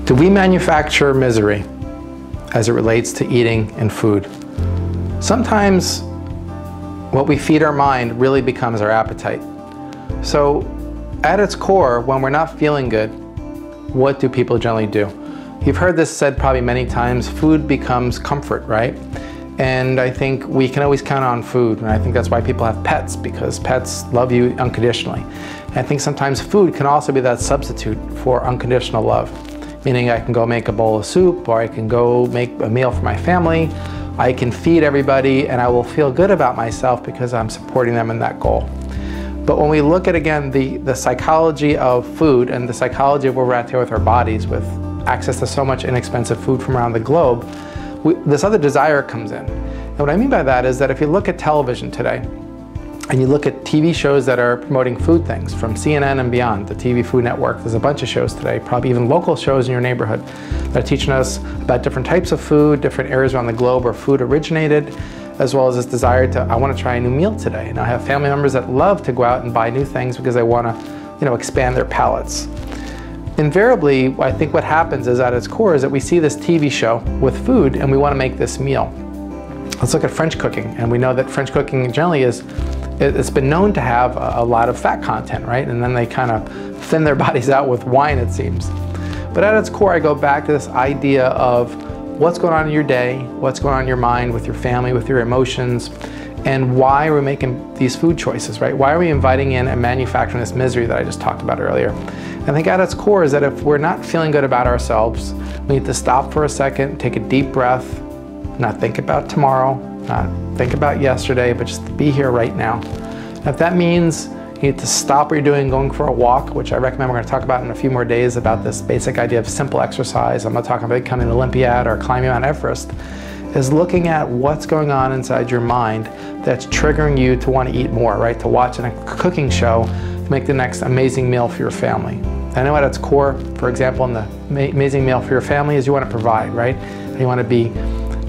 Do we manufacture misery as it relates to eating and food? Sometimes what we feed our mind really becomes our appetite. So at its core, when we're not feeling good, what do people generally do? You've heard this said probably many times, food becomes comfort, right? And I think we can always count on food, and I think that's why people have pets, because pets love you unconditionally. And I think sometimes food can also be that substitute for unconditional love, meaning I can go make a bowl of soup, or I can go make a meal for my family, I can feed everybody, and I will feel good about myself because I'm supporting them in that goal. But when we look at, again, the psychology of food and the psychology of where we're at here with our bodies, with access to so much inexpensive food from around the globe, this other desire comes in. And what I mean by that is that if you look at television today, and you look at TV shows that are promoting food things, from CNN and beyond, the TV Food Network, there's a bunch of shows today, probably even local shows in your neighborhood, that are teaching us about different types of food, different areas around the globe where food originated, as well as this desire to, I want to try a new meal today. And I have family members that love to go out and buy new things because they want to, expand their palates. Invariably, I think what happens is, at its core, is that we see this TV show with food and we want to make this meal. Let's look at French cooking, and we know that French cooking generally it's been known to have a lot of fat content, right? And then they kind of thin their bodies out with wine, it seems. But at its core, I go back to this idea of what's going on in your day, what's going on in your mind, with your family, with your emotions, and why we're making these food choices, right? Why are we inviting in and manufacturing this misery that I just talked about earlier? I think at its core is that if we're not feeling good about ourselves, we need to stop for a second, take a deep breath, not think about tomorrow, not think about yesterday, but just be here right now. And if that means you need to stop what you're doing, going for a walk, which I recommend we're going to talk about in a few more days, about this basic idea of simple exercise. I'm not talking about becoming an Olympiad or climbing Mount Everest, is looking at what's going on inside your mind that's triggering you to want to eat more, right? To watch a cooking show to make the next amazing meal for your family. I know at its core, for example, in the amazing meal for your family is you want to provide, right? You want to be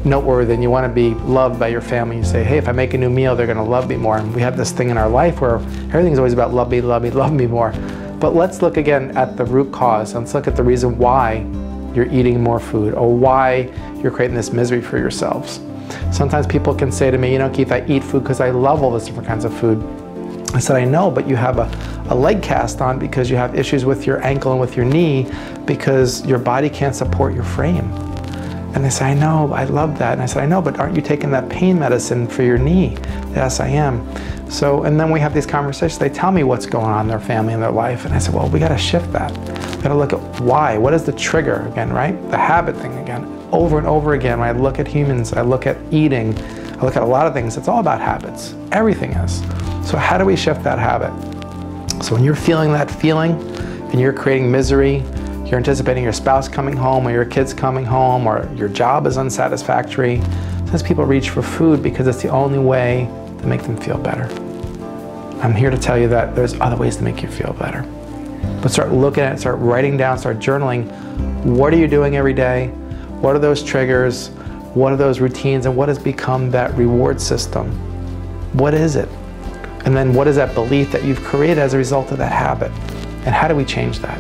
noteworthy and you want to be loved by your family. You say, hey, if I make a new meal, they're going to love me more. And we have this thing in our life where everything's always about love me, love me, love me more. But let's look again at the root cause. Let's look at the reason why you're eating more food, or why you're creating this misery for yourselves. Sometimes people can say to me, Keith, I eat food because I love all these different kinds of food. I said, I know, but you have a leg cast on because you have issues with your ankle and with your knee because your body can't support your frame. And they say, I know, I love that. And I said, I know, but aren't you taking that pain medicine for your knee? Yes, I am. So, and then we have these conversations. They tell me what's going on in their family and their life. And I said, well, we got to shift that. We got to look at why. What is the trigger again, right? The habit thing again, over and over again. When I look at humans, I look at eating, I look at a lot of things. It's all about habits. Everything is. So how do we shift that habit? So when you're feeling that feeling and you're creating misery, you're anticipating your spouse coming home or your kids coming home or your job is unsatisfactory, sometimes people reach for food because it's the only way to make them feel better. I'm here to tell you that there's other ways to make you feel better. But start looking at it, start writing down, start journaling. What are you doing every day? What are those triggers? What are those routines? And what has become that reward system? What is it? And then what is that belief that you've created as a result of that habit? And how do we change that?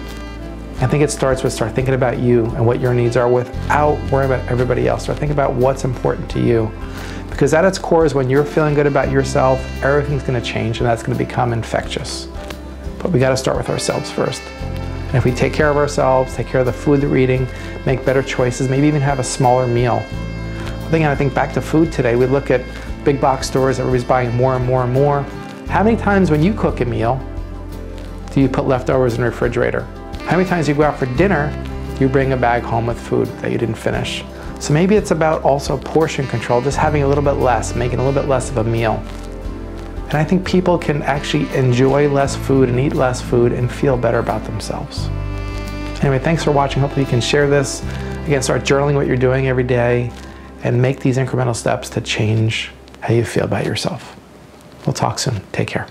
I think it starts with start thinking about you and what your needs are without worrying about everybody else. Start thinking about what's important to you. Because at its core is when you're feeling good about yourself, everything's going to change and that's going to become infectious. But we got to start with ourselves first. And if we take care of ourselves, take care of the food that we're eating, make better choices, maybe even have a smaller meal. I think back to food today, we look at big box stores, everybody's buying more and more and more. How many times when you cook a meal do you put leftovers in the refrigerator? How many times you go out for dinner, you bring a bag home with food that you didn't finish? So maybe it's about also portion control, just having a little bit less, making a little bit less of a meal. And I think people can actually enjoy less food and eat less food and feel better about themselves. Anyway, thanks for watching. Hopefully you can share this. Again, start journaling what you're doing every day and make these incremental steps to change how you feel about yourself. We'll talk soon. Take care.